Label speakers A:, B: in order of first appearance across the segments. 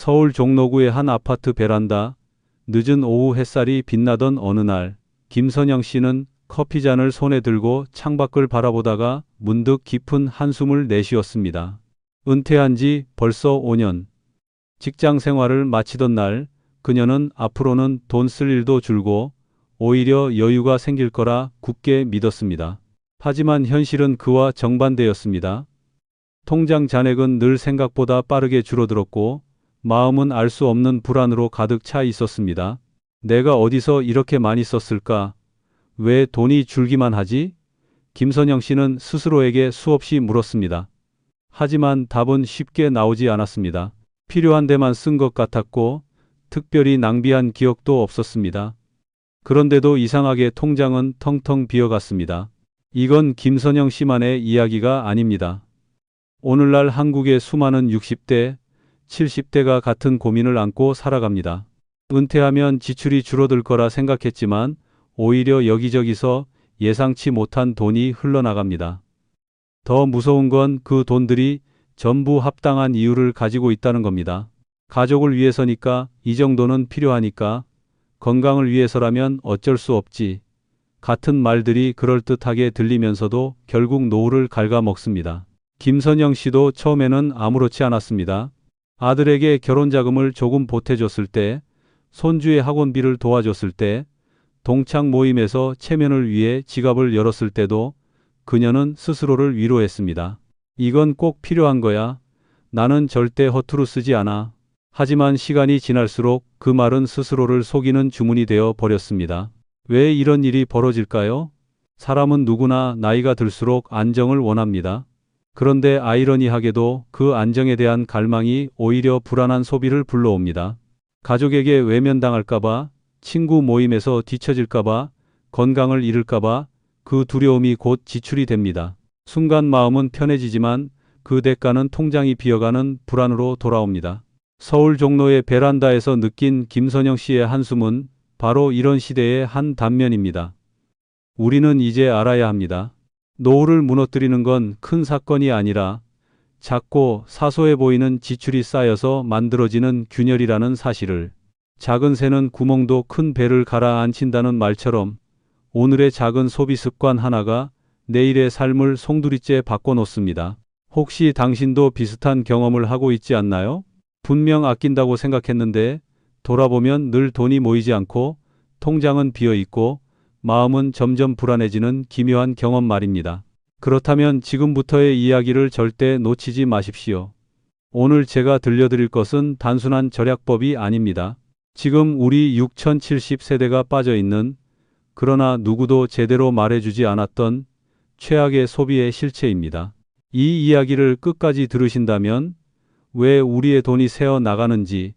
A: 서울 종로구의 한 아파트 베란다, 늦은 오후 햇살이 빛나던 어느 날, 김선영 씨는 커피잔을 손에 들고 창밖을 바라보다가 문득 깊은 한숨을 내쉬었습니다. 은퇴한 지 벌써 5년. 직장 생활을 마치던 날, 그녀는 앞으로는 돈 쓸 일도 줄고 오히려 여유가 생길 거라 굳게 믿었습니다. 하지만 현실은 그와 정반대였습니다. 통장 잔액은 늘 생각보다 빠르게 줄어들었고 마음은 알 수 없는 불안으로 가득 차 있었습니다. 내가 어디서 이렇게 많이 썼을까? 왜 돈이 줄기만 하지? 김선영 씨는 스스로에게 수없이 물었습니다. 하지만 답은 쉽게 나오지 않았습니다. 필요한 데만 쓴 것 같았고 특별히 낭비한 기억도 없었습니다. 그런데도 이상하게 통장은 텅텅 비어갔습니다. 이건 김선영 씨만의 이야기가 아닙니다. 오늘날 한국의 수많은 60대, 70대가 같은 고민을 안고 살아갑니다. 은퇴하면 지출이 줄어들 거라 생각했지만 오히려 여기저기서 예상치 못한 돈이 흘러나갑니다. 더 무서운 건 그 돈들이 전부 합당한 이유를 가지고 있다는 겁니다. 가족을 위해서니까, 이 정도는 필요하니까, 건강을 위해서라면 어쩔 수 없지. 같은 말들이 그럴듯하게 들리면서도 결국 노후를 갉아먹습니다. 김선영 씨도 처음에는 아무렇지 않았습니다. 아들에게 결혼 자금을 조금 보태줬을 때, 손주의 학원비를 도와줬을 때, 동창 모임에서 체면을 위해 지갑을 열었을 때도 그녀는 스스로를 위로했습니다. 이건 꼭 필요한 거야. 나는 절대 허투루 쓰지 않아. 하지만 시간이 지날수록 그 말은 스스로를 속이는 주문이 되어 버렸습니다. 왜 이런 일이 벌어질까요? 사람은 누구나 나이가 들수록 안정을 원합니다. 그런데 아이러니하게도 그 안정에 대한 갈망이 오히려 불안한 소비를 불러옵니다. 가족에게 외면당할까봐, 친구 모임에서 뒤처질까봐, 건강을 잃을까봐 그 두려움이 곧 지출이 됩니다. 순간 마음은 편해지지만 그 대가는 통장이 비어가는 불안으로 돌아옵니다. 서울 종로의 베란다에서 느낀 김선영 씨의 한숨은 바로 이런 시대의 한 단면입니다. 우리는 이제 알아야 합니다. 노후를 무너뜨리는 건 큰 사건이 아니라 작고 사소해 보이는 지출이 쌓여서 만들어지는 균열이라는 사실을. 작은 새는 구멍도 큰 배를 가라앉힌다는 말처럼 오늘의 작은 소비 습관 하나가 내일의 삶을 송두리째 바꿔놓습니다. 혹시 당신도 비슷한 경험을 하고 있지 않나요? 분명 아낀다고 생각했는데 돌아보면 늘 돈이 모이지 않고 통장은 비어있고 마음은 점점 불안해지는 기묘한 경험 말입니다. 그렇다면 지금부터의 이야기를 절대 놓치지 마십시오. 오늘 제가 들려드릴 것은 단순한 절약법이 아닙니다. 지금 우리 6070세대가 빠져있는, 그러나 누구도 제대로 말해주지 않았던 최악의 소비의 실체입니다. 이 이야기를 끝까지 들으신다면 왜 우리의 돈이 새어 나가는지,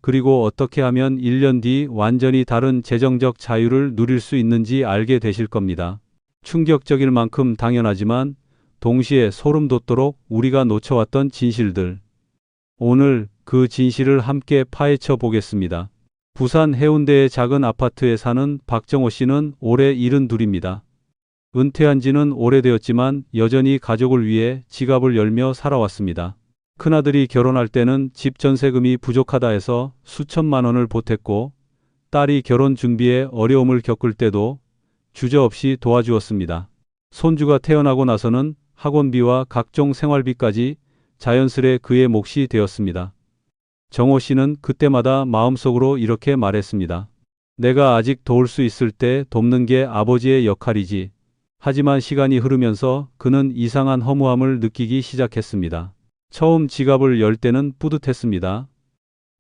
A: 그리고 어떻게 하면 1년 뒤 완전히 다른 재정적 자유를 누릴 수 있는지 알게 되실 겁니다. 충격적일 만큼 당연하지만 동시에 소름 돋도록 우리가 놓쳐왔던 진실들. 오늘 그 진실을 함께 파헤쳐 보겠습니다. 부산 해운대의 작은 아파트에 사는 박정호 씨는 올해 72입니다. 은퇴한 지는 오래되었지만 여전히 가족을 위해 지갑을 열며 살아왔습니다. 큰아들이 결혼할 때는 집 전세금이 부족하다 해서 수천만 원을 보탰고, 딸이 결혼 준비에 어려움을 겪을 때도 주저없이 도와주었습니다. 손주가 태어나고 나서는 학원비와 각종 생활비까지 자연스레 그의 몫이 되었습니다. 정호 씨는 그때마다 마음속으로 이렇게 말했습니다. 내가 아직 도울 수 있을 때 돕는 게 아버지의 역할이지. 하지만 시간이 흐르면서 그는 이상한 허무함을 느끼기 시작했습니다. 처음 지갑을 열 때는 뿌듯했습니다.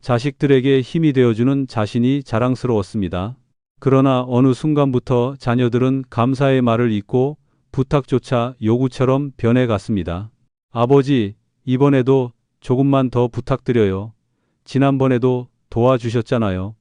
A: 자식들에게 힘이 되어주는 자신이 자랑스러웠습니다. 그러나 어느 순간부터 자녀들은 감사의 말을 잊고 부탁조차 요구처럼 변해갔습니다. 아버지, 이번에도 조금만 더 부탁드려요. 지난번에도 도와주셨잖아요.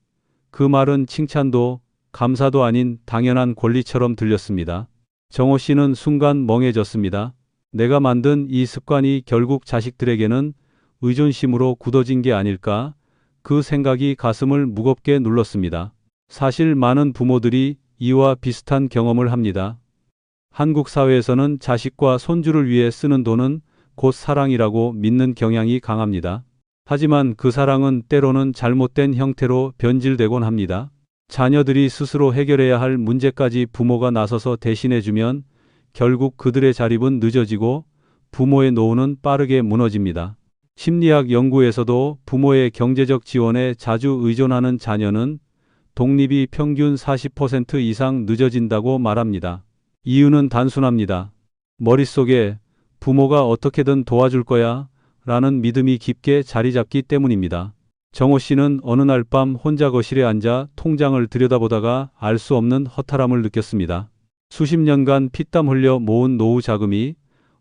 A: 그 말은 칭찬도 감사도 아닌 당연한 권리처럼 들렸습니다. 정호 씨는 순간 멍해졌습니다. 내가 만든 이 습관이 결국 자식들에게는 의존심으로 굳어진 게 아닐까? 그 생각이 가슴을 무겁게 눌렀습니다. 사실 많은 부모들이 이와 비슷한 경험을 합니다. 한국 사회에서는 자식과 손주를 위해 쓰는 돈은 곧 사랑이라고 믿는 경향이 강합니다. 하지만 그 사랑은 때로는 잘못된 형태로 변질되곤 합니다. 자녀들이 스스로 해결해야 할 문제까지 부모가 나서서 대신해주면 결국 그들의 자립은 늦어지고 부모의 노후는 빠르게 무너집니다. 심리학 연구에서도 부모의 경제적 지원에 자주 의존하는 자녀는 독립이 평균 40% 이상 늦어진다고 말합니다. 이유는 단순합니다. 머릿속에 부모가 어떻게든 도와줄 거야 라는 믿음이 깊게 자리 잡기 때문입니다. 정호 씨는 어느 날 밤 혼자 거실에 앉아 통장을 들여다보다가 알 수 없는 허탈함을 느꼈습니다. 수십 년간 피땀 흘려 모은 노후 자금이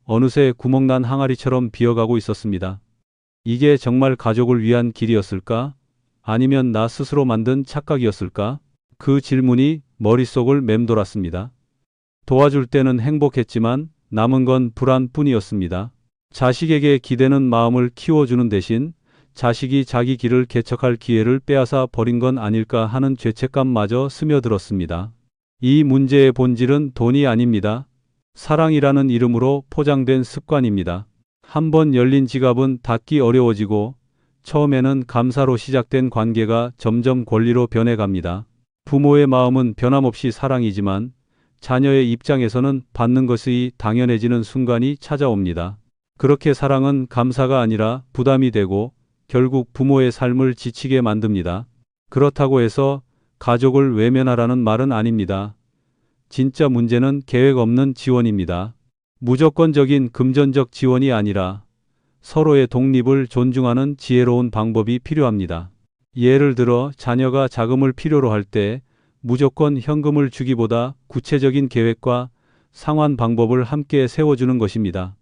A: 어느새 구멍난 항아리처럼 비어가고 있었습니다. 이게 정말 가족을 위한 길이었을까? 아니면 나 스스로 만든 착각이었을까? 그 질문이 머릿속을 맴돌았습니다. 도와줄 때는 행복했지만 남은 건 불안뿐이었습니다. 자식에게 기대는 마음을 키워주는 대신 자식이 자기 길을 개척할 기회를 빼앗아 버린 건 아닐까 하는 죄책감마저 스며들었습니다. 이 문제의 본질은 돈이 아닙니다. 사랑이라는 이름으로 포장된 습관입니다. 한번 열린 지갑은 닫기 어려워지고 처음에는 감사로 시작된 관계가 점점 권리로 변해갑니다. 부모의 마음은 변함없이 사랑이지만 자녀의 입장에서는 받는 것이 당연해지는 순간이 찾아옵니다. 그렇게 사랑은 감사가 아니라 부담이 되고 결국 부모의 삶을 지치게 만듭니다. 그렇다고 해서 가족을 외면하라는 말은 아닙니다. 진짜 문제는 계획 없는 지원입니다. 무조건적인 금전적 지원이 아니라 서로의 독립을 존중하는 지혜로운 방법이 필요합니다. 예를 들어 자녀가 자금을 필요로 할 때 무조건 현금을 주기보다 구체적인 계획과 상환 방법을 함께 세워주는 것입니다.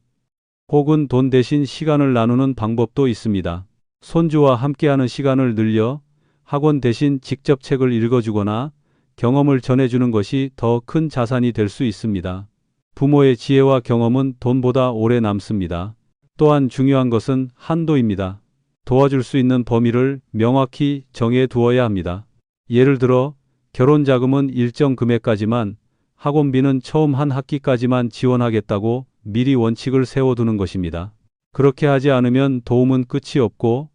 A: 혹은 돈 대신 시간을 나누는 방법도 있습니다. 손주와 함께하는 시간을 늘려 학원 대신 직접 책을 읽어주거나 경험을 전해주는 것이 더 큰 자산이 될 수 있습니다. 부모의 지혜와 경험은 돈보다 오래 남습니다. 또한 중요한 것은 한도입니다. 도와줄 수 있는 범위를 명확히 정해 두어야 합니다. 예를 들어 결혼 자금은 일정 금액까지만, 학원비는 처음 한 학기까지만 지원하겠다고 미리 원칙을 세워두는 것입니다. 그렇게 하지 않으면 도움은 끝이 없고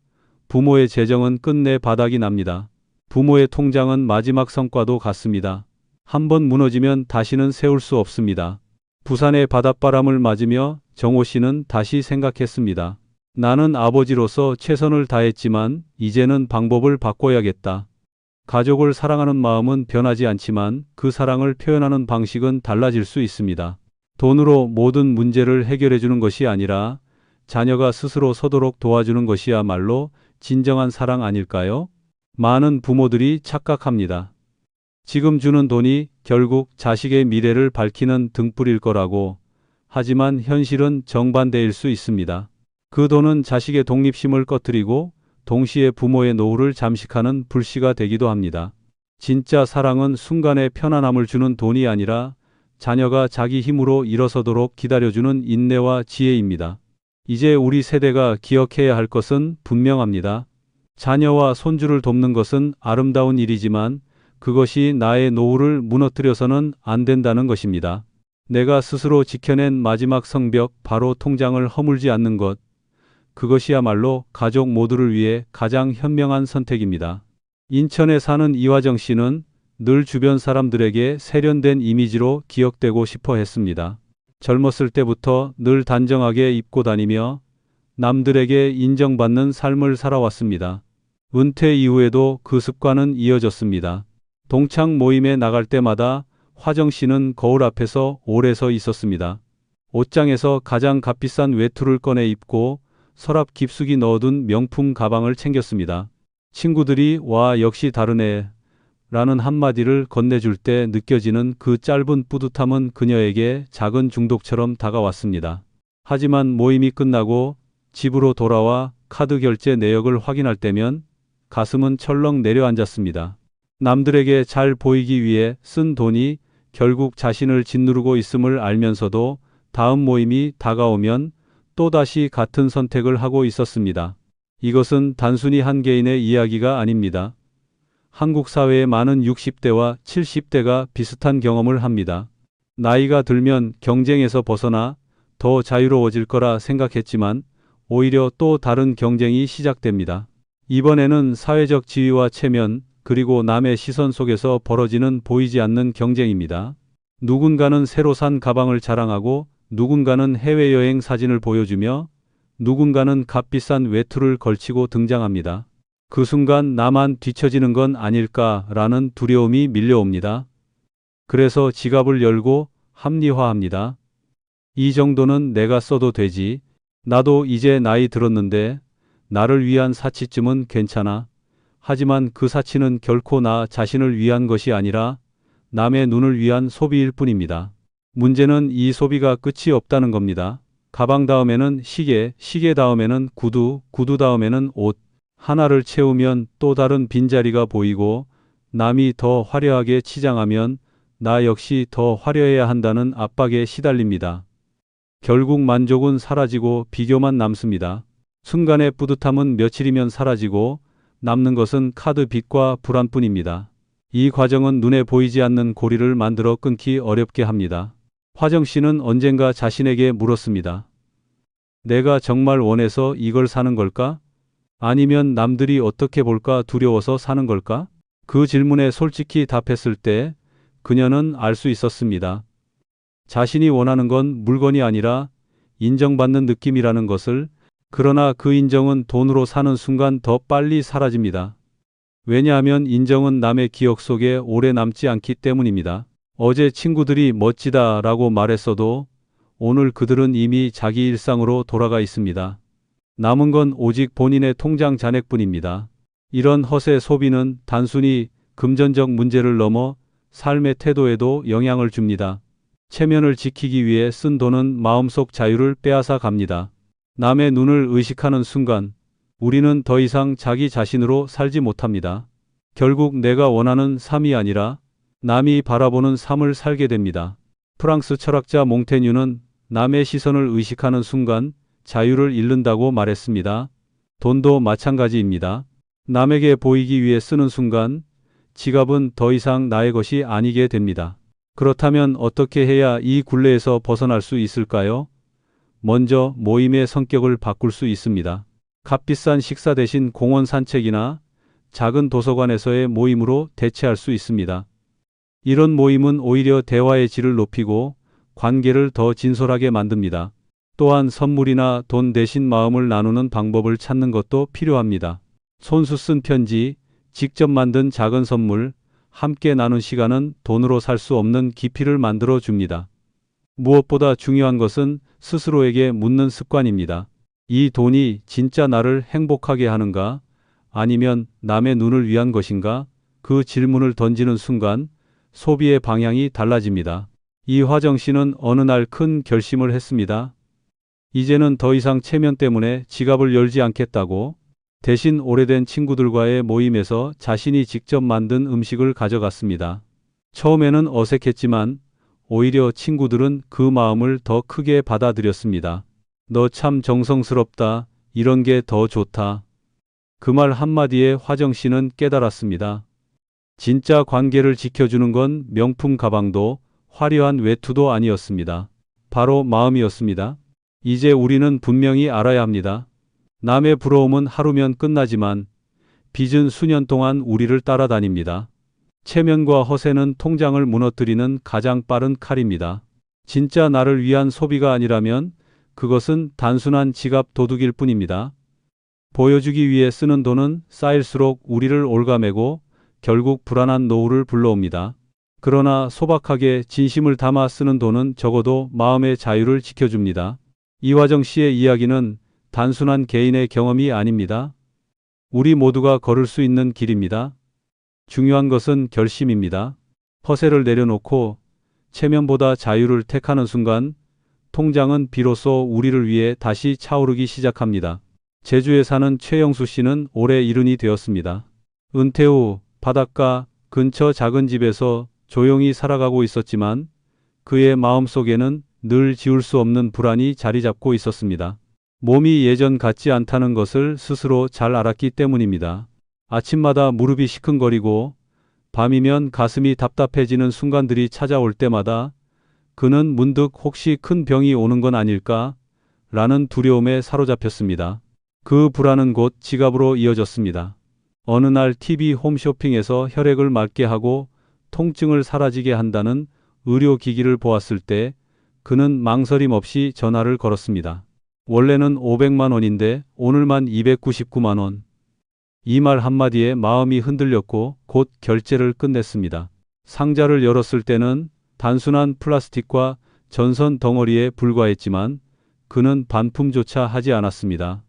A: 부모의 재정은 끝내 바닥이 납니다. 부모의 통장은 마지막 성과도 같습니다. 한번 무너지면 다시는 세울 수 없습니다. 부산의 바닷바람을 맞으며 정호 씨는 다시 생각했습니다. 나는 아버지로서 최선을 다했지만 이제는 방법을 바꿔야겠다. 가족을 사랑하는 마음은 변하지 않지만 그 사랑을 표현하는 방식은 달라질 수 있습니다. 돈으로 모든 문제를 해결해 주는 것이 아니라 자녀가 스스로 서도록 도와주는 것이야말로 진정한 사랑 아닐까요? 많은 부모들이 착각합니다. 지금 주는 돈이 결국 자식의 미래를 밝히는 등불일 거라고. 하지만 현실은 정반대일 수 있습니다. 그 돈은 자식의 독립심을 꺼뜨리고 동시에 부모의 노후를 잠식하는 불씨가 되기도 합니다. 진짜 사랑은 순간의 편안함을 주는 돈이 아니라 자녀가 자기 힘으로 일어서도록 기다려주는 인내와 지혜입니다. 이제 우리 세대가 기억해야 할 것은 분명합니다. 자녀와 손주를 돕는 것은 아름다운 일이지만 그것이 나의 노후를 무너뜨려서는 안 된다는 것입니다. 내가 스스로 지켜낸 마지막 성벽, 바로 통장을 허물지 않는 것. 그것이야말로 가족 모두를 위해 가장 현명한 선택입니다. 인천에 사는 이화정 씨는 늘 주변 사람들에게 세련된 이미지로 기억되고 싶어 했습니다. 젊었을 때부터 늘 단정하게 입고 다니며 남들에게 인정받는 삶을 살아왔습니다. 은퇴 이후에도 그 습관은 이어졌습니다. 동창 모임에 나갈 때마다 화정 씨는 거울 앞에서 오래 서 있었습니다. 옷장에서 가장 값비싼 외투를 꺼내 입고 서랍 깊숙이 넣어둔 명품 가방을 챙겼습니다. 친구들이 "와, 역시 다르네" 라는 한마디를 건네줄 때 느껴지는 그 짧은 뿌듯함은 그녀에게 작은 중독처럼 다가왔습니다. 하지만 모임이 끝나고 집으로 돌아와 카드 결제 내역을 확인할 때면 가슴은 철렁 내려앉았습니다. 남들에게 잘 보이기 위해 쓴 돈이 결국 자신을 짓누르고 있음을 알면서도 다음 모임이 다가오면 또다시 같은 선택을 하고 있었습니다. 이것은 단순히 한 개인의 이야기가 아닙니다. 한국 사회의 많은 60대와 70대가 비슷한 경험을 합니다. 나이가 들면 경쟁에서 벗어나 더 자유로워질 거라 생각했지만 오히려 또 다른 경쟁이 시작됩니다. 이번에는 사회적 지위와 체면, 그리고 남의 시선 속에서 벌어지는 보이지 않는 경쟁입니다. 누군가는 새로 산 가방을 자랑하고, 누군가는 해외여행 사진을 보여주며, 누군가는 값비싼 외투를 걸치고 등장합니다. 그 순간 나만 뒤처지는 건 아닐까라는 두려움이 밀려옵니다. 그래서 지갑을 열고 합리화합니다. 이 정도는 내가 써도 되지. 나도 이제 나이 들었는데 나를 위한 사치쯤은 괜찮아. 하지만 그 사치는 결코 나 자신을 위한 것이 아니라 남의 눈을 위한 소비일 뿐입니다. 문제는 이 소비가 끝이 없다는 겁니다. 가방 다음에는 시계, 시계 다음에는 구두, 구두 다음에는 옷. 하나를 채우면 또 다른 빈자리가 보이고, 남이 더 화려하게 치장하면 나 역시 더 화려해야 한다는 압박에 시달립니다. 결국 만족은 사라지고 비교만 남습니다. 순간의 뿌듯함은 며칠이면 사라지고 남는 것은 카드 빚과 불안뿐입니다. 이 과정은 눈에 보이지 않는 고리를 만들어 끊기 어렵게 합니다. 화정 씨는 언젠가 자신에게 물었습니다. 내가 정말 원해서 이걸 사는 걸까? 아니면 남들이 어떻게 볼까 두려워서 사는 걸까? 그 질문에 솔직히 답했을 때 그녀는 알 수 있었습니다. 자신이 원하는 건 물건이 아니라 인정받는 느낌이라는 것을. 그러나 그 인정은 돈으로 사는 순간 더 빨리 사라집니다. 왜냐하면 인정은 남의 기억 속에 오래 남지 않기 때문입니다. 어제 친구들이 멋지다라고 말했어도 오늘 그들은 이미 자기 일상으로 돌아가 있습니다. 남은 건 오직 본인의 통장 잔액뿐입니다. 이런 허세 소비는 단순히 금전적 문제를 넘어 삶의 태도에도 영향을 줍니다. 체면을 지키기 위해 쓴 돈은 마음속 자유를 빼앗아 갑니다. 남의 눈을 의식하는 순간 우리는 더 이상 자기 자신으로 살지 못합니다. 결국 내가 원하는 삶이 아니라 남이 바라보는 삶을 살게 됩니다. 프랑스 철학자 몽테뉴는 남의 시선을 의식하는 순간 자유를 잃는다고 말했습니다. 돈도 마찬가지입니다. 남에게 보이기 위해 쓰는 순간 지갑은 더 이상 나의 것이 아니게 됩니다. 그렇다면 어떻게 해야 이 굴레에서 벗어날 수 있을까요? 먼저 모임의 성격을 바꿀 수 있습니다. 값비싼 식사 대신 공원 산책이나 작은 도서관에서의 모임으로 대체할 수 있습니다. 이런 모임은 오히려 대화의 질을 높이고 관계를 더 진솔하게 만듭니다. 또한 선물이나 돈 대신 마음을 나누는 방법을 찾는 것도 필요합니다. 손수 쓴 편지, 직접 만든 작은 선물, 함께 나눈 시간은 돈으로 살 수 없는 깊이를 만들어 줍니다. 무엇보다 중요한 것은 스스로에게 묻는 습관입니다. 이 돈이 진짜 나를 행복하게 하는가? 아니면 남의 눈을 위한 것인가? 그 질문을 던지는 순간 소비의 방향이 달라집니다. 이화정 씨는 어느 날 큰 결심을 했습니다. 이제는 더 이상 체면 때문에 지갑을 열지 않겠다고. 대신 오래된 친구들과의 모임에서 자신이 직접 만든 음식을 가져갔습니다. 처음에는 어색했지만 오히려 친구들은 그 마음을 더 크게 받아들였습니다. 너 참 정성스럽다. 이런 게 더 좋다. 그 말 한마디에 화정 씨는 깨달았습니다. 진짜 관계를 지켜주는 건 명품 가방도 화려한 외투도 아니었습니다. 바로 마음이었습니다. 이제 우리는 분명히 알아야 합니다. 남의 부러움은 하루면 끝나지만 빚은 수년 동안 우리를 따라다닙니다. 체면과 허세는 통장을 무너뜨리는 가장 빠른 칼입니다. 진짜 나를 위한 소비가 아니라면 그것은 단순한 지갑 도둑일 뿐입니다. 보여주기 위해 쓰는 돈은 쌓일수록 우리를 올가매고 결국 불안한 노후를 불러옵니다. 그러나 소박하게 진심을 담아 쓰는 돈은 적어도 마음의 자유를 지켜줍니다. 이화정 씨의 이야기는 단순한 개인의 경험이 아닙니다. 우리 모두가 걸을 수 있는 길입니다. 중요한 것은 결심입니다. 허세를 내려놓고 체면보다 자유를 택하는 순간 통장은 비로소 우리를 위해 다시 차오르기 시작합니다. 제주에 사는 최영수 씨는 올해 70이 되었습니다. 은퇴 후 바닷가 근처 작은 집에서 조용히 살아가고 있었지만 그의 마음속에는 늘 지울 수 없는 불안이 자리 잡고 있었습니다. 몸이 예전 같지 않다는 것을 스스로 잘 알았기 때문입니다. 아침마다 무릎이 시큰거리고 밤이면 가슴이 답답해지는 순간들이 찾아올 때마다 그는 문득 혹시 큰 병이 오는 건 아닐까 라는 두려움에 사로잡혔습니다. 그 불안은 곧 지갑으로 이어졌습니다. 어느 날 TV 홈쇼핑에서 혈액을 맑게 하고 통증을 사라지게 한다는 의료기기를 보았을 때 그는 망설임 없이 전화를 걸었습니다. 원래는 500만 원인데 오늘만 299만 원. 이 말 한마디에 마음이 흔들렸고 곧 결제를 끝냈습니다. 상자를 열었을 때는 단순한 플라스틱과 전선 덩어리에 불과했지만 그는 반품조차 하지 않았습니다.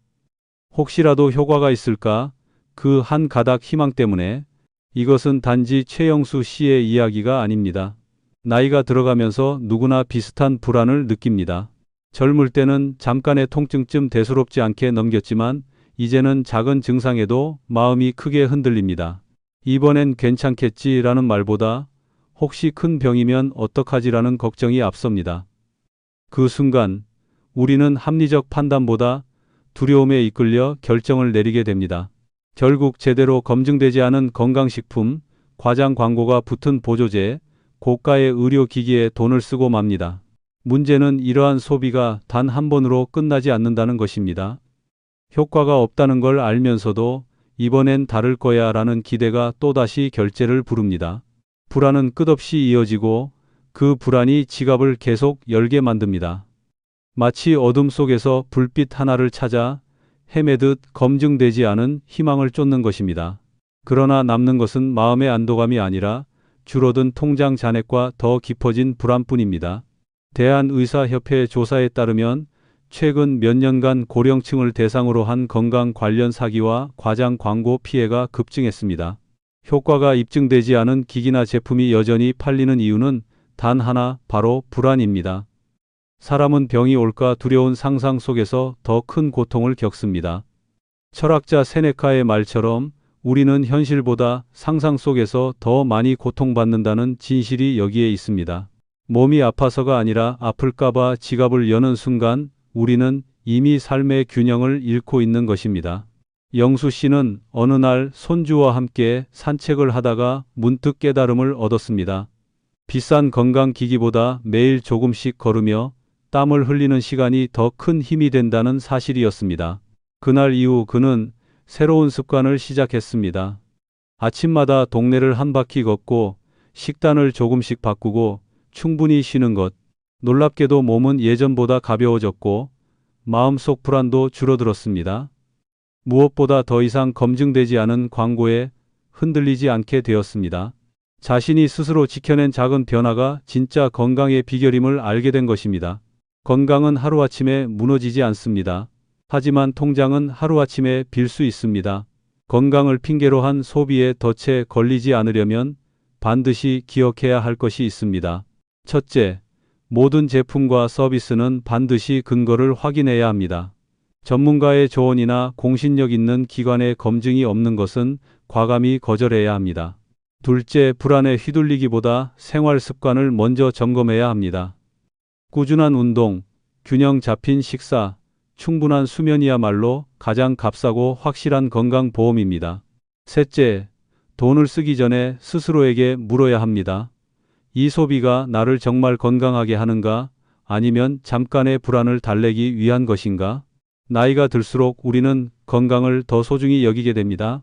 A: 혹시라도 효과가 있을까? 그 한 가닥 희망 때문에. 이것은 단지 최영수 씨의 이야기가 아닙니다. 나이가 들어가면서 누구나 비슷한 불안을 느낍니다. 젊을 때는 잠깐의 통증쯤 대수롭지 않게 넘겼지만 이제는 작은 증상에도 마음이 크게 흔들립니다. 이번엔 괜찮겠지라는 말보다 혹시 큰 병이면 어떡하지라는 걱정이 앞섭니다. 그 순간 우리는 합리적 판단보다 두려움에 이끌려 결정을 내리게 됩니다. 결국 제대로 검증되지 않은 건강식품, 과장 광고가 붙은 보조제, 고가의 의료기기에 돈을 쓰고 맙니다. 문제는 이러한 소비가 단 한 번으로 끝나지 않는다는 것입니다. 효과가 없다는 걸 알면서도 이번엔 다를 거야 라는 기대가 또다시 결제를 부릅니다. 불안은 끝없이 이어지고 그 불안이 지갑을 계속 열게 만듭니다. 마치 어둠 속에서 불빛 하나를 찾아 헤매듯 검증되지 않은 희망을 쫓는 것입니다. 그러나 남는 것은 마음의 안도감이 아니라 줄어든 통장 잔액과 더 깊어진 불안뿐입니다. 대한의사협회 조사에 따르면 최근 몇 년간 고령층을 대상으로 한 건강 관련 사기와 과장 광고 피해가 급증했습니다. 효과가 입증되지 않은 기기나 제품이 여전히 팔리는 이유는 단 하나, 바로 불안입니다. 사람은 병이 올까 두려운 상상 속에서 더 큰 고통을 겪습니다. 철학자 세네카의 말처럼 우리는 현실보다 상상 속에서 더 많이 고통받는다는 진실이 여기에 있습니다. 몸이 아파서가 아니라 아플까봐 지갑을 여는 순간 우리는 이미 삶의 균형을 잃고 있는 것입니다. 영수 씨는 어느 날 손주와 함께 산책을 하다가 문득 깨달음을 얻었습니다. 비싼 건강기기보다 매일 조금씩 걸으며 땀을 흘리는 시간이 더 큰 힘이 된다는 사실이었습니다. 그날 이후 그는 새로운 습관을 시작했습니다. 아침마다 동네를 한 바퀴 걷고 식단을 조금씩 바꾸고 충분히 쉬는 것. 놀랍게도 몸은 예전보다 가벼워졌고 마음속 불안도 줄어들었습니다. 무엇보다 더 이상 검증되지 않은 광고에 흔들리지 않게 되었습니다. 자신이 스스로 지켜낸 작은 변화가 진짜 건강의 비결임을 알게 된 것입니다. 건강은 하루아침에 무너지지 않습니다. 하지만 통장은 하루아침에 빌 수 있습니다. 건강을 핑계로 한 소비에 덫에 걸리지 않으려면 반드시 기억해야 할 것이 있습니다. 첫째, 모든 제품과 서비스는 반드시 근거를 확인해야 합니다. 전문가의 조언이나 공신력 있는 기관의 검증이 없는 것은 과감히 거절해야 합니다. 둘째, 불안에 휘둘리기보다 생활 습관을 먼저 점검해야 합니다. 꾸준한 운동, 균형 잡힌 식사, 충분한 수면이야말로 가장 값싸고 확실한 건강보험입니다. 셋째, 돈을 쓰기 전에 스스로에게 물어야 합니다. 이 소비가 나를 정말 건강하게 하는가? 아니면 잠깐의 불안을 달래기 위한 것인가? 나이가 들수록 우리는 건강을 더 소중히 여기게 됩니다.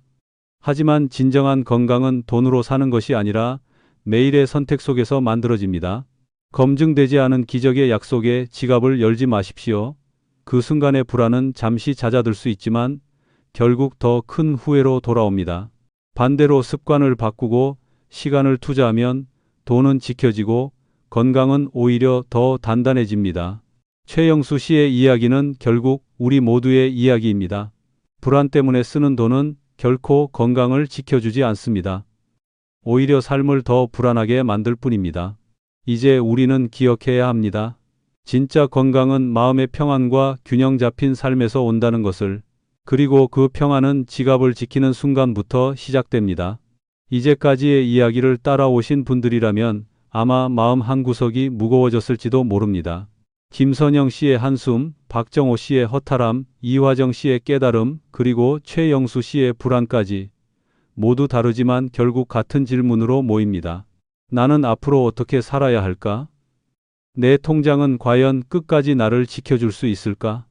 A: 하지만 진정한 건강은 돈으로 사는 것이 아니라 매일의 선택 속에서 만들어집니다. 검증되지 않은 기적의 약속에 지갑을 열지 마십시오. 그 순간의 불안은 잠시 잦아들 수 있지만 결국 더 큰 후회로 돌아옵니다. 반대로 습관을 바꾸고 시간을 투자하면 돈은 지켜지고 건강은 오히려 더 단단해집니다. 최영수 씨의 이야기는 결국 우리 모두의 이야기입니다. 불안 때문에 쓰는 돈은 결코 건강을 지켜주지 않습니다. 오히려 삶을 더 불안하게 만들 뿐입니다. 이제 우리는 기억해야 합니다. 진짜 건강은 마음의 평안과 균형 잡힌 삶에서 온다는 것을. 그리고 그 평안은 지갑을 지키는 순간부터 시작됩니다. 이제까지의 이야기를 따라오신 분들이라면 아마 마음 한구석이 무거워졌을지도 모릅니다. 김선영 씨의 한숨, 박정호 씨의 허탈함, 이화정 씨의 깨달음, 그리고 최영수 씨의 불안까지 모두 다르지만 결국 같은 질문으로 모입니다. 나는 앞으로 어떻게 살아야 할까? 내 통장은 과연 끝까지 나를 지켜줄 수 있을까?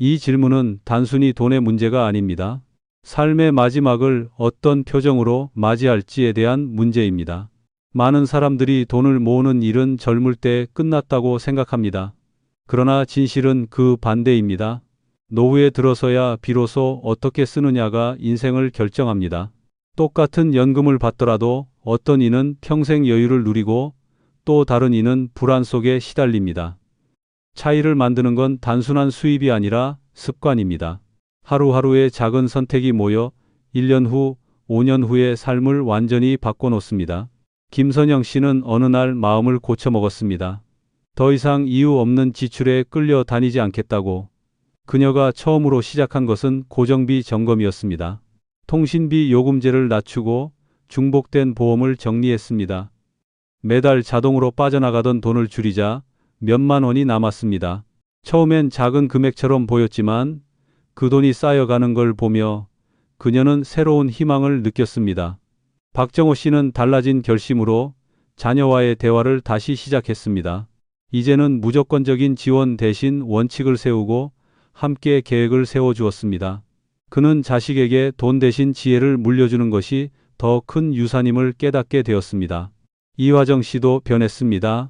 A: 이 질문은 단순히 돈의 문제가 아닙니다. 삶의 마지막을 어떤 표정으로 맞이할지에 대한 문제입니다. 많은 사람들이 돈을 모으는 일은 젊을 때 끝났다고 생각합니다. 그러나 진실은 그 반대입니다. 노후에 들어서야 비로소 어떻게 쓰느냐가 인생을 결정합니다. 똑같은 연금을 받더라도 어떤 이는 평생 여유를 누리고 또 다른 이는 불안 속에 시달립니다. 차이를 만드는 건 단순한 수입이 아니라 습관입니다. 하루하루의 작은 선택이 모여 1년 후, 5년 후의 삶을 완전히 바꿔놓습니다. 김선영 씨는 어느 날 마음을 고쳐먹었습니다. 더 이상 이유 없는 지출에 끌려 다니지 않겠다고. 그녀가 처음으로 시작한 것은 고정비 점검이었습니다. 통신비 요금제를 낮추고 중복된 보험을 정리했습니다. 매달 자동으로 빠져나가던 돈을 줄이자 몇만 원이 남았습니다. 처음엔 작은 금액처럼 보였지만 그 돈이 쌓여가는 걸 보며 그녀는 새로운 희망을 느꼈습니다. 박정호 씨는 달라진 결심으로 자녀와의 대화를 다시 시작했습니다. 이제는 무조건적인 지원 대신 원칙을 세우고 함께 계획을 세워주었습니다. 그는 자식에게 돈 대신 지혜를 물려주는 것이 더 큰 유산임을 깨닫게 되었습니다. 이화정 씨도 변했습니다.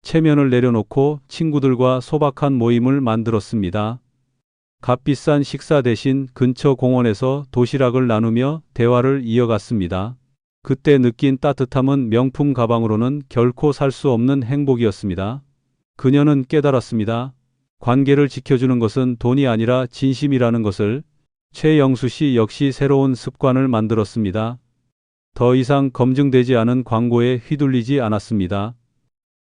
A: 체면을 내려놓고 친구들과 소박한 모임을 만들었습니다. 값비싼 식사 대신 근처 공원에서 도시락을 나누며 대화를 이어갔습니다. 그때 느낀 따뜻함은 명품 가방으로는 결코 살 수 없는 행복이었습니다. 그녀는 깨달았습니다. 관계를 지켜주는 것은 돈이 아니라 진심이라는 것을. 최영수 씨 역시 새로운 습관을 만들었습니다. 더 이상 검증되지 않은 광고에 휘둘리지 않았습니다.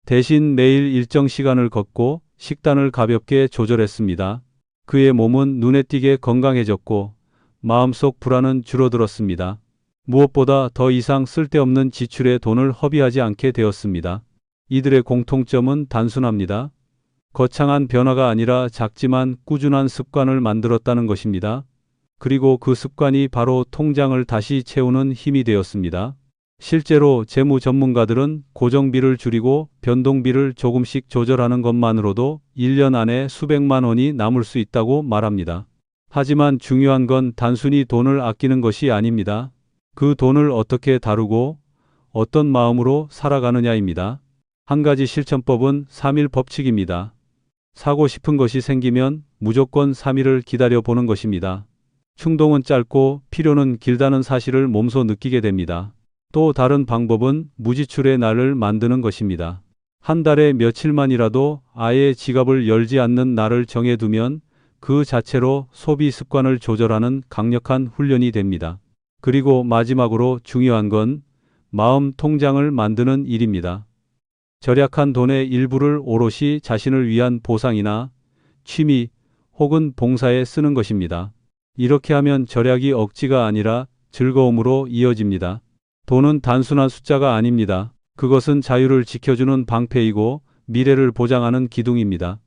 A: 대신 매일 일정 시간을 걷고 식단을 가볍게 조절했습니다. 그의 몸은 눈에 띄게 건강해졌고 마음속 불안은 줄어들었습니다. 무엇보다 더 이상 쓸데없는 지출에 돈을 허비하지 않게 되었습니다. 이들의 공통점은 단순합니다. 거창한 변화가 아니라 작지만 꾸준한 습관을 만들었다는 것입니다. 그리고 그 습관이 바로 통장을 다시 채우는 힘이 되었습니다. 실제로 재무 전문가들은 고정비를 줄이고 변동비를 조금씩 조절하는 것만으로도 1년 안에 수백만 원이 남을 수 있다고 말합니다. 하지만 중요한 건 단순히 돈을 아끼는 것이 아닙니다. 그 돈을 어떻게 다루고 어떤 마음으로 살아가느냐입니다. 한 가지 실천법은 3일 법칙입니다. 사고 싶은 것이 생기면 무조건 3일을 기다려 보는 것입니다. 충동은 짧고 필요는 길다는 사실을 몸소 느끼게 됩니다. 또 다른 방법은 무지출의 날을 만드는 것입니다. 한 달에 며칠만이라도 아예 지갑을 열지 않는 날을 정해두면 그 자체로 소비 습관을 조절하는 강력한 훈련이 됩니다. 그리고 마지막으로 중요한 건 마음 통장을 만드는 일입니다. 절약한 돈의 일부를 오롯이 자신을 위한 보상이나 취미 혹은 봉사에 쓰는 것입니다. 이렇게 하면 절약이 억지가 아니라 즐거움으로 이어집니다. 돈은 단순한 숫자가 아닙니다. 그것은 자유를 지켜주는 방패이고 미래를 보장하는 기둥입니다.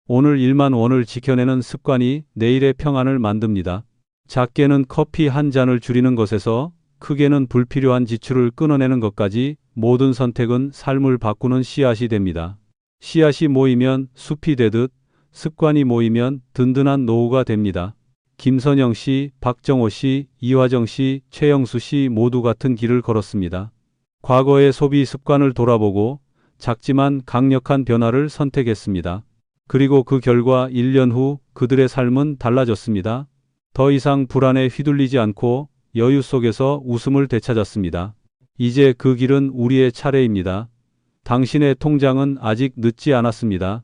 A: 오늘 1만 원을 지켜내는 습관이 내일의 평안을 만듭니다. 작게는 커피 한 잔을 줄이는 것에서 크게는 불필요한 지출을 끊어내는 것까지 모든 선택은 삶을 바꾸는 씨앗이 됩니다. 씨앗이 모이면 숲이 되듯 습관이 모이면 든든한 노후가 됩니다. 김선영 씨, 박정호 씨, 이화정 씨, 최영수 씨 모두 같은 길을 걸었습니다. 과거의 소비 습관을 돌아보고 작지만 강력한 변화를 선택했습니다. 그리고 그 결과 1년 후 그들의 삶은 달라졌습니다. 더 이상 불안에 휘둘리지 않고 여유 속에서 웃음을 되찾았습니다. 이제 그 길은 우리의 차례입니다. 당신의 통장은 아직 늦지 않았습니다.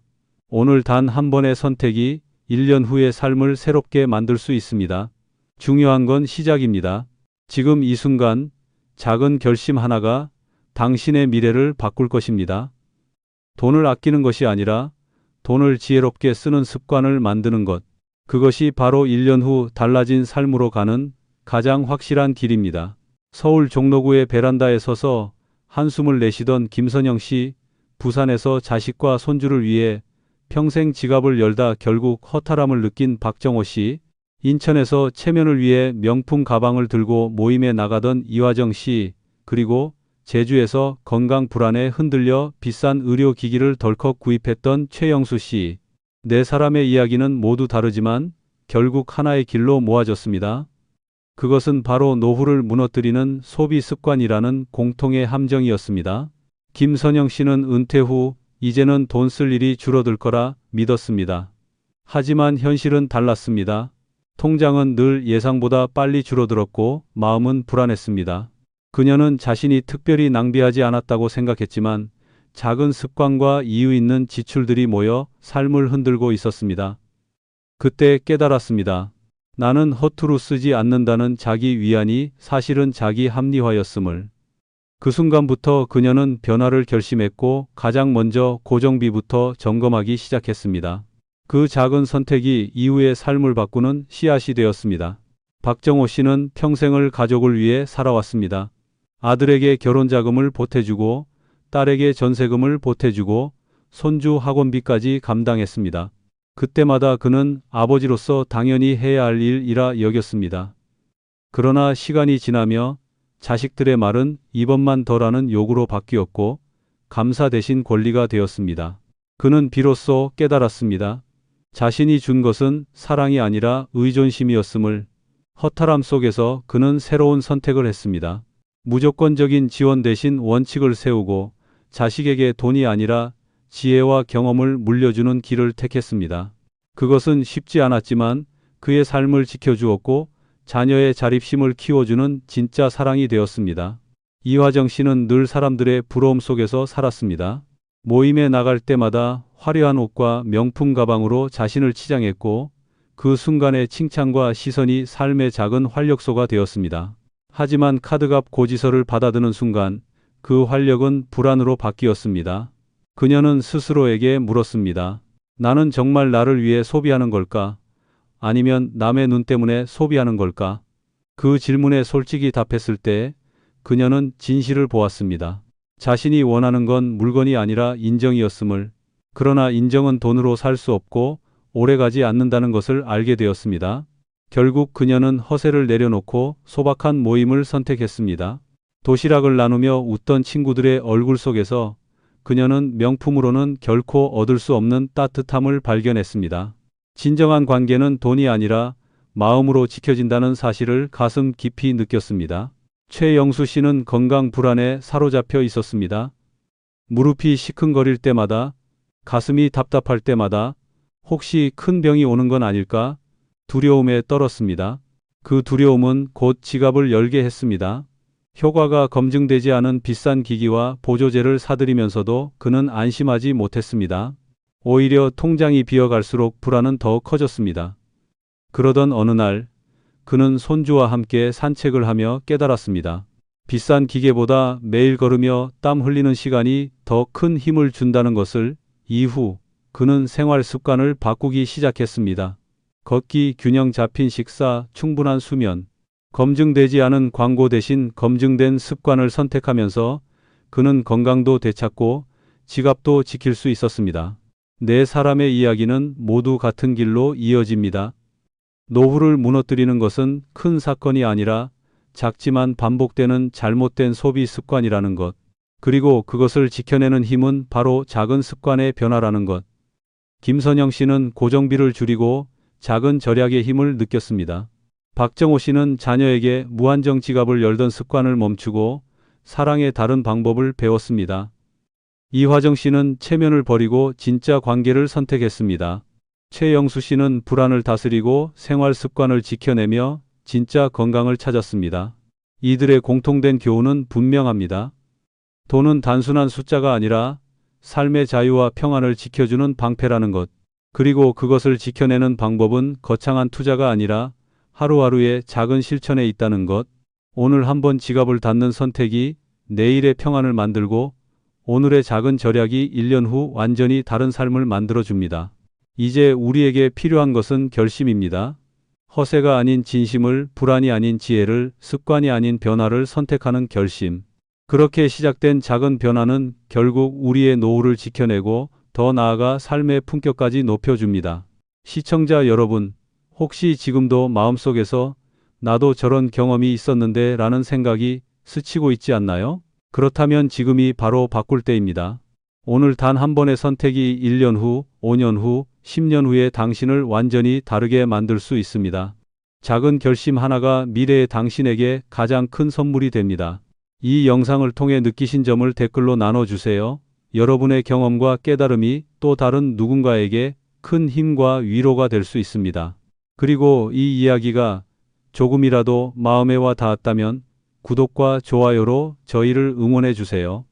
A: 오늘 단 한 번의 선택이 1년 후의 삶을 새롭게 만들 수 있습니다. 중요한 건 시작입니다. 지금 이 순간 작은 결심 하나가 당신의 미래를 바꿀 것입니다. 돈을 아끼는 것이 아니라 돈을 지혜롭게 쓰는 습관을 만드는 것. 그것이 바로 1년 후 달라진 삶으로 가는 가장 확실한 길입니다. 서울 종로구의 베란다에 서서 한숨을 내쉬던 김선영 씨, 부산에서 자식과 손주를 위해 평생 지갑을 열다 결국 허탈함을 느낀 박정호 씨, 인천에서 체면을 위해 명품 가방을 들고 모임에 나가던 이화정 씨, 그리고 제주에서 건강 불안에 흔들려 비싼 의료기기를 덜컥 구입했던 최영수 씨. 네 사람의 이야기는 모두 다르지만 결국 하나의 길로 모아졌습니다. 그것은 바로 노후를 무너뜨리는 소비 습관이라는 공통의 함정이었습니다. 김선영 씨는 은퇴 후 이제는 돈 쓸 일이 줄어들 거라 믿었습니다. 하지만 현실은 달랐습니다. 통장은 늘 예상보다 빨리 줄어들었고 마음은 불안했습니다. 그녀는 자신이 특별히 낭비하지 않았다고 생각했지만 작은 습관과 이유 있는 지출들이 모여 삶을 흔들고 있었습니다. 그때 깨달았습니다. 나는 허투루 쓰지 않는다는 자기 위안이 사실은 자기 합리화였음을. 그 순간부터 그녀는 변화를 결심했고 가장 먼저 고정비부터 점검하기 시작했습니다. 그 작은 선택이 이후의 삶을 바꾸는 씨앗이 되었습니다. 박정호 씨는 평생을 가족을 위해 살아왔습니다. 아들에게 결혼 자금을 보태주고 딸에게 전세금을 보태주고 손주 학원비까지 감당했습니다. 그때마다 그는 아버지로서 당연히 해야 할 일이라 여겼습니다. 그러나 시간이 지나며 자식들의 말은 이번만 더라는 요구로 바뀌었고 감사 대신 권리가 되었습니다. 그는 비로소 깨달았습니다. 자신이 준 것은 사랑이 아니라 의존심이었음을. 허탈함 속에서 그는 새로운 선택을 했습니다. 무조건적인 지원 대신 원칙을 세우고 자식에게 돈이 아니라 지혜와 경험을 물려주는 길을 택했습니다. 그것은 쉽지 않았지만 그의 삶을 지켜주었고 자녀의 자립심을 키워주는 진짜 사랑이 되었습니다. 이화정 씨는 늘 사람들의 부러움 속에서 살았습니다. 모임에 나갈 때마다 화려한 옷과 명품 가방으로 자신을 치장했고 그 순간의 칭찬과 시선이 삶의 작은 활력소가 되었습니다. 하지만 카드값 고지서를 받아드는 순간 그 활력은 불안으로 바뀌었습니다. 그녀는 스스로에게 물었습니다. 나는 정말 나를 위해 소비하는 걸까? 아니면 남의 눈 때문에 소비하는 걸까? 그 질문에 솔직히 답했을 때 그녀는 진실을 보았습니다. 자신이 원하는 건 물건이 아니라 인정이었음을. 그러나 인정은 돈으로 살 수 없고 오래가지 않는다는 것을 알게 되었습니다. 결국 그녀는 허세를 내려놓고 소박한 모임을 선택했습니다. 도시락을 나누며 웃던 친구들의 얼굴 속에서 그녀는 명품으로는 결코 얻을 수 없는 따뜻함을 발견했습니다. 진정한 관계는 돈이 아니라 마음으로 지켜진다는 사실을 가슴 깊이 느꼈습니다. 최영수 씨는 건강 불안에 사로잡혀 있었습니다. 무릎이 시큰거릴 때마다, 가슴이 답답할 때마다 혹시 큰 병이 오는 건 아닐까? 두려움에 떨었습니다. 그 두려움은 곧 지갑을 열게 했습니다. 효과가 검증되지 않은 비싼 기기와 보조제를 사들이면서도 그는 안심하지 못했습니다. 오히려 통장이 비어갈수록 불안은 더 커졌습니다. 그러던 어느 날 그는 손주와 함께 산책을 하며 깨달았습니다. 비싼 기계보다 매일 걸으며 땀 흘리는 시간이 더 큰 힘을 준다는 것을. 이후 그는 생활 습관을 바꾸기 시작했습니다. 걷기, 균형 잡힌 식사, 충분한 수면, 검증되지 않은 광고 대신 검증된 습관을 선택하면서 그는 건강도 되찾고 지갑도 지킬 수 있었습니다. 네 사람의 이야기는 모두 같은 길로 이어집니다. 노후를 무너뜨리는 것은 큰 사건이 아니라 작지만 반복되는 잘못된 소비 습관이라는 것. 그리고 그것을 지켜내는 힘은 바로 작은 습관의 변화라는 것. 김선영 씨는 고정비를 줄이고 작은 절약의 힘을 느꼈습니다. 박정호 씨는 자녀에게 무한정 지갑을 열던 습관을 멈추고 사랑의 다른 방법을 배웠습니다. 이화정 씨는 체면을 버리고 진짜 관계를 선택했습니다. 최영수 씨는 불안을 다스리고 생활 습관을 지켜내며 진짜 건강을 찾았습니다. 이들의 공통된 교훈은 분명합니다. 돈은 단순한 숫자가 아니라 삶의 자유와 평안을 지켜주는 방패라는 것. 그리고 그것을 지켜내는 방법은 거창한 투자가 아니라 하루하루의 작은 실천에 있다는 것. 오늘 한번 지갑을 닫는 선택이 내일의 평안을 만들고 오늘의 작은 절약이 1년 후 완전히 다른 삶을 만들어줍니다. 이제 우리에게 필요한 것은 결심입니다. 허세가 아닌 진심을, 불안이 아닌 지혜를, 습관이 아닌 변화를 선택하는 결심. 그렇게 시작된 작은 변화는 결국 우리의 노후를 지켜내고 더 나아가 삶의 품격까지 높여줍니다. 시청자 여러분, 혹시 지금도 마음속에서 나도 저런 경험이 있었는데 라는 생각이 스치고 있지 않나요? 그렇다면 지금이 바로 바꿀 때입니다. 오늘 단 한 번의 선택이 1년 후, 5년 후, 10년 후에 당신을 완전히 다르게 만들 수 있습니다. 작은 결심 하나가 미래의 당신에게 가장 큰 선물이 됩니다. 이 영상을 통해 느끼신 점을 댓글로 나눠주세요. 여러분의 경험과 깨달음이 또 다른 누군가에게 큰 힘과 위로가 될 수 있습니다. 그리고 이 이야기가 조금이라도 마음에 와 닿았다면 구독과 좋아요로 저희를 응원해 주세요.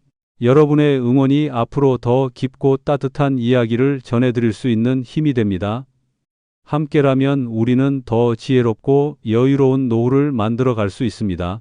A: 여러분의 응원이 앞으로 더 깊고 따뜻한 이야기를 전해드릴 수 있는 힘이 됩니다. 함께라면 우리는 더 지혜롭고 여유로운 노후를 만들어 갈 수 있습니다.